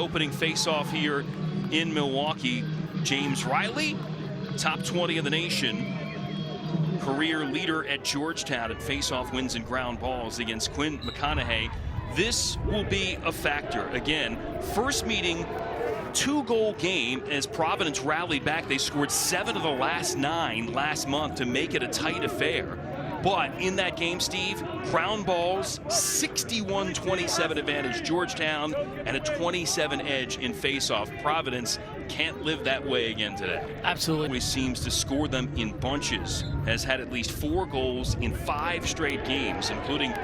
Opening face-off here in Milwaukee, James Reilly, top 20 of the nation, career leader at Georgetown at face-off wins and ground balls against Quinn Mcconaughey. This will be a factor. Again, first meeting, 2-goal game as Providence rallied back. They scored 7 of the last 9 last month to make it a tight affair. But in that game, Steve, ground balls, 61-27 advantage Georgetown and a 27 edge in face-off. Providence can't live that way again today. Absolutely. Always seems to score them in bunches. Has had at least 4 goals in 5 straight games, including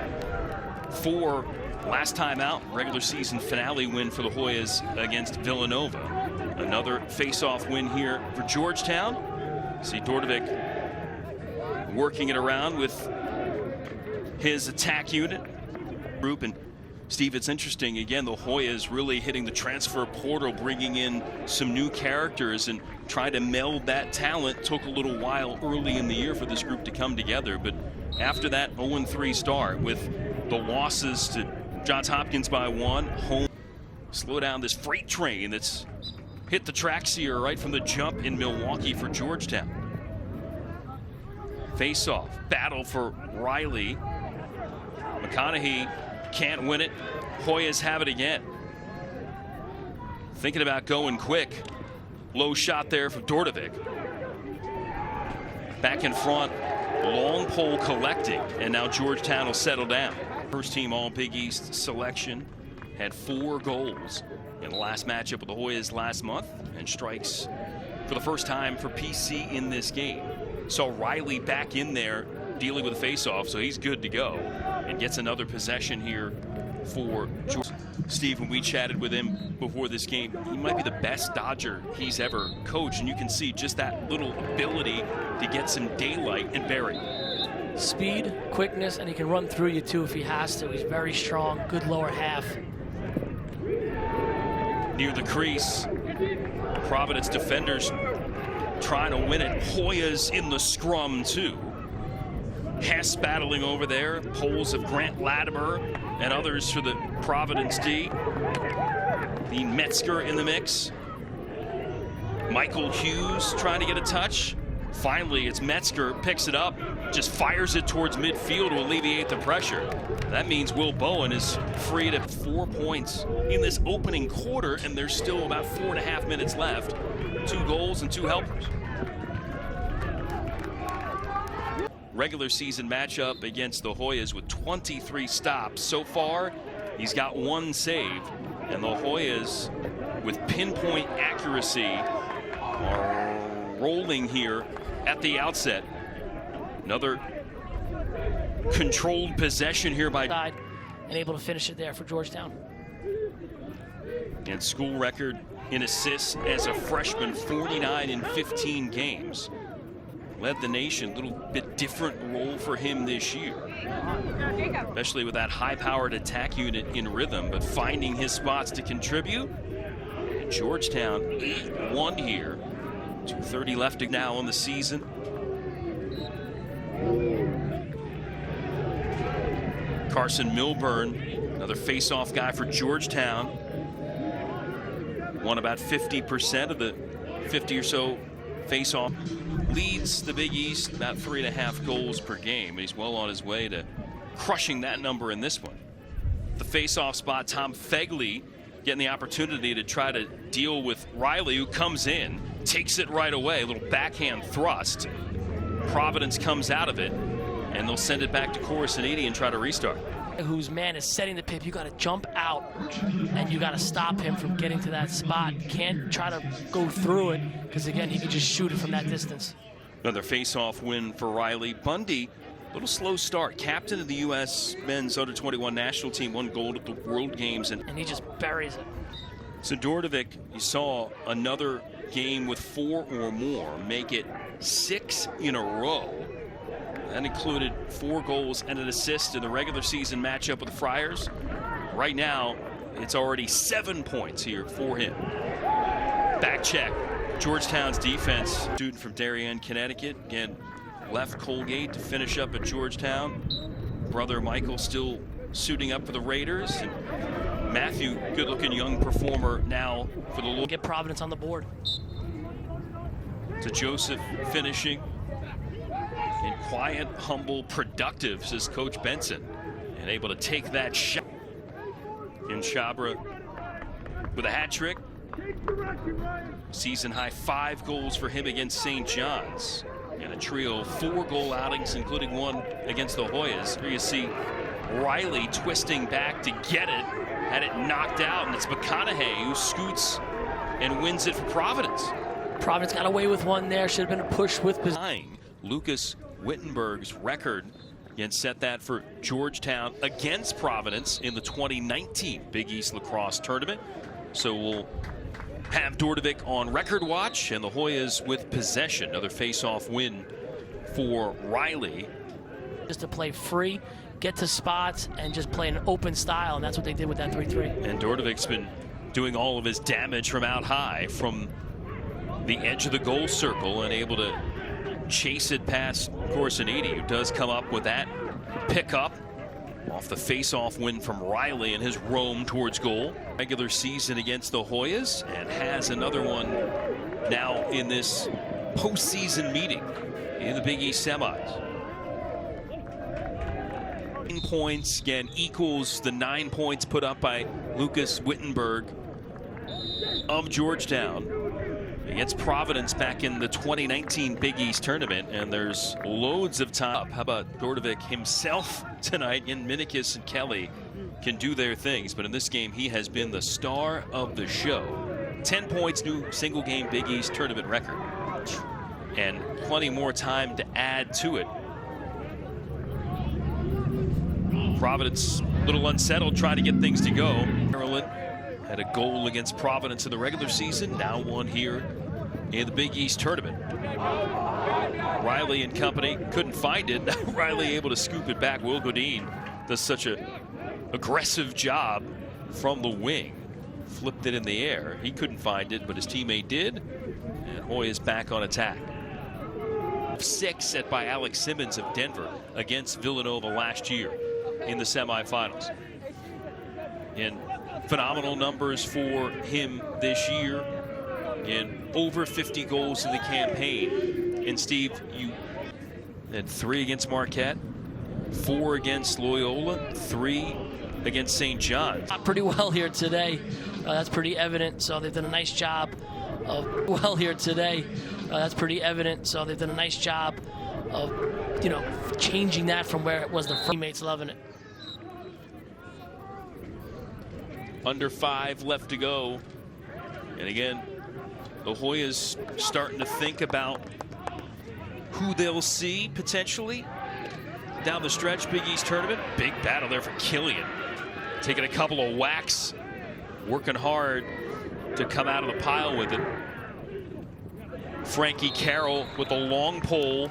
4 last time out. Regular season finale win for the Hoyas against Villanova. Another face-off win here for Georgetown. See Dordovic working it around with his attack unit group. And Steve, it's interesting, again, the Hoyas really hitting the transfer portal, bringing in some new characters and trying to meld that talent. Took a little while early in the year for this group to come together, but after that 0-3 start with the losses to Johns Hopkins by 1, home, slow down this freight train that's hit the tracks here right from the jump in Milwaukee for Georgetown. Face-off, battle for Reilly. Mcconaughey can't win it. Hoyas have it again. Thinking about going quick. Low shot there for Dordovic. Back in front, long pole collecting, and now Georgetown will settle down. First team All Big East selection, had 4 goals in the last matchup with the Hoyas last month, and strikes for the first time for PC in this game. So Reilly back in there dealing with a face-off, so he's good to go and gets another possession here for George. Steve, when we chatted with him before this game, he might be the best Dodger he's ever coached, and you can see just that little ability to get some daylight and bury. Speed, quickness, and he can run through you too if he has to. He's very strong, good lower half. Near the crease, Providence defenders trying to win it. Hoyas in the scrum too. Hess battling over there. Poles of Grant Latimer and others for the Providence D. The Metzger in the mix. Michael Hughes trying to get a touch. Finally, it's Metzger, picks it up, just fires it towards midfield to alleviate the pressure. That means Will Bowen is free to 4 points in this opening quarter, and there's still about 4.5 minutes left. 2 goals and 2 helpers. Regular season matchup against the Hoyas with 23 stops. So far, he's got 1 save, and the Hoyas, with pinpoint accuracy, are rolling here at the outset. Another controlled possession here by and able to finish it there for Georgetown. And school record in assists as a freshman, 49 in 15 games. Led the nation. A little bit different role for him this year, especially with that high-powered attack unit in rhythm, but finding his spots to contribute. And Georgetown 8-1 here. 2:30 left now on the season. Carson Milburn, another face-off guy for Georgetown. Won about 50% of the 50 or so face-off. Leads the Big East about 3.5 goals per game. He's well on his way to crushing that number in this one. The face-off spot, Tom Fegley getting the opportunity to try to deal with Reilly, who comes in, takes it right away. A little backhand thrust. Providence comes out of it, and they'll send it back to Corasaniti and try to restart. Whose man is setting the pip, you got to jump out and you got to stop him from getting to that spot. You can't try to go through it, because again, he can just shoot it from that distance. Another face-off win for Reilly. Bundy, a little slow start. Captain of the U.S. men's under-21 national team, 1 gold at the World Games. And he just buries it. So Dordovic, you saw another game with 4 or more, make it 6 in a row. That included 4 goals and an assist in the regular season matchup with the Friars. Right now, it's already 7 points here for him. Back check. Georgetown's defense. Student from Darien, Connecticut. Again, left Colgate to finish up at Georgetown. Brother Michael still suiting up for the Raiders. And Matthew, good-looking young performer now for the Lord. Get Providence on the board. To Joseph finishing. And quiet, humble, productive, says Coach Benson. And able to take that shot. In Chabra with a hat trick. Season high 5 goals for him against St. John's. And a trio of 4 goal outings, including one against the Hoyas. Here you see Reilly twisting back to get it. Had it knocked out, and it's McConaughey who scoots and wins it for Providence. Providence got away with one there. Should have been a push with possession. Lucas Wittenberg's record. Again, set that for Georgetown against Providence in the 2019 Big East Lacrosse Tournament. So we'll have Dordovic on record watch, and the Hoyas with possession. Another face-off win for Reilly. Just to play free, get to spots, and just play an open style, and that's what they did with that 3-3. And Dordovic's been doing all of his damage from out high, from the edge of the goal circle, and able to chase it past Corsiniti, who does come up with that pickup off the face-off win from Reilly and his roam towards goal. Regular season against the Hoyas, and has another one now in this postseason meeting in the Big East semis. 9 points, again, equals the 9 points put up by Lucas Wittenberg of Georgetown against Providence back in the 2019 Big East tournament, and there's loads of time. How about Dordovic himself tonight? And Minikis and Kelly can do their things, but in this game he has been the star of the show. 10 points, new single game Big East tournament record, and plenty more time to add to it. Providence a little unsettled, trying to get things to go. Maryland had a goal against Providence in the regular season, now one here in the Big East tournament. Reilly and company couldn't find it. Now Reilly able to scoop it back. Will Godin does such a aggressive job from the wing. Flipped it in the air. He couldn't find it, but his teammate did. And Hoy is back on attack. 6 set by Alex Simmons of Denver against Villanova last year in the semifinals. And phenomenal numbers for him this year, and over 50 goals in the campaign. And Steve, you had 3 against Marquette, 4 against Loyola, 3 against St. John's. Pretty well here today. That's pretty evident. So they've done a nice job of That's pretty evident. So they've done a nice job of, changing that from where it was. The teammates loving it. Under 5 left to go. And again, the Hoyas starting to think about who they'll see potentially down the stretch. Big East tournament. Big battle there for Killian. Taking a couple of whacks. Working hard to come out of the pile with it. Frankie Carroll with a long pole.